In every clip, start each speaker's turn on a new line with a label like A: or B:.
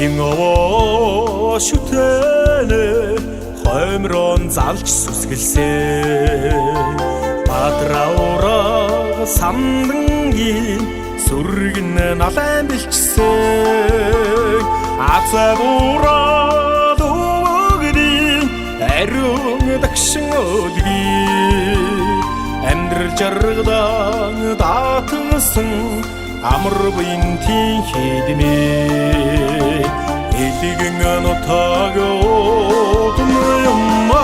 A: Инговоо шүтэнэ хоймрон залж сүсгэлсэн Бадраура самдангийн сүргэн налайн бэлчсэн Азавура дуугдийн ариун дагшин өдгий Амьдрал жаргадан даатгсан амар буянтын хэдмээ Элигэн нутаг удмыймаа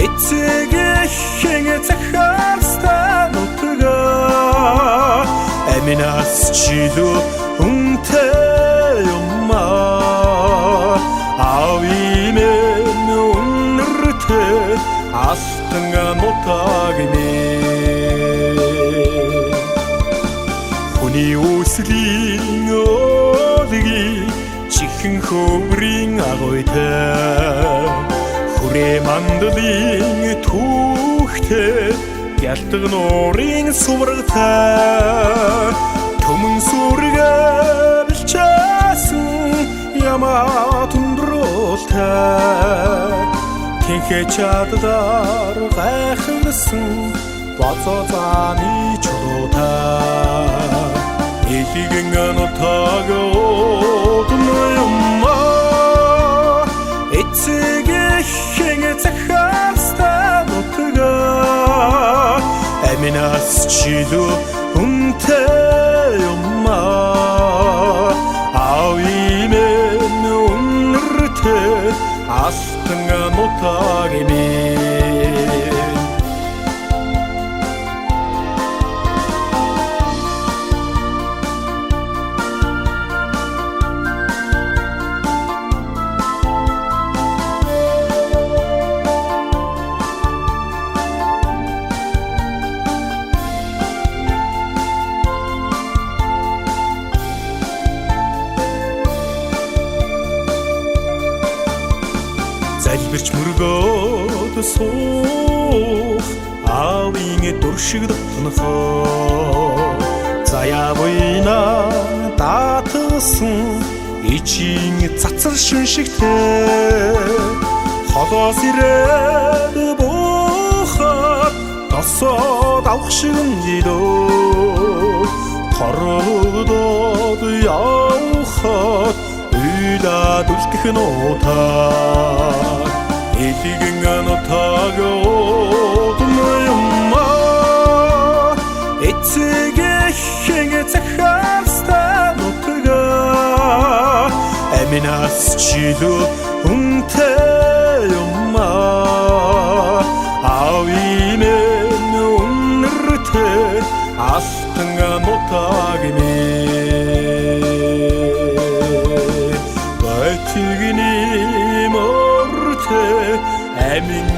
A: Эцэгэхэн захаалстаа нутга Аминаас чилүү үнтэй юмаа Авимэн үнэртэй алтан нутаг нэ Хүний үслийн өдгий чихэн хөврийн агуйтай Хүрээ мандлын түүхтэй Гялтаг нуурын суврагтай Төмөн сүргээ билчээсэн Ямаа тундруултай Тэнхэ чаддаар гайхалсан Бацоо зааны чулуутай Элигэн нутаг удмыймаа Эцэгэхэн захаалстаа нутга Аминаас чилүү үнтэй юмаа Авимэн үнэртэй алтан нутаг минь Залбирч мөргөөд суух аавын дүршиг дотнохоо Заяа буйна даатсан ичийн цацар шүншигтэй Холоос ирээд буухад тосоод авах шигэн жидөө Хорогдоод явхад Уйлаад үлдэх нутаг Элигэн нутаг удмыймаа Эцэгэхэн захаалстаа нутга Аминаас чилүү үнтэй юмаа Авимэн үнэртэй алтан нутаг минь Байтгний мортэй амин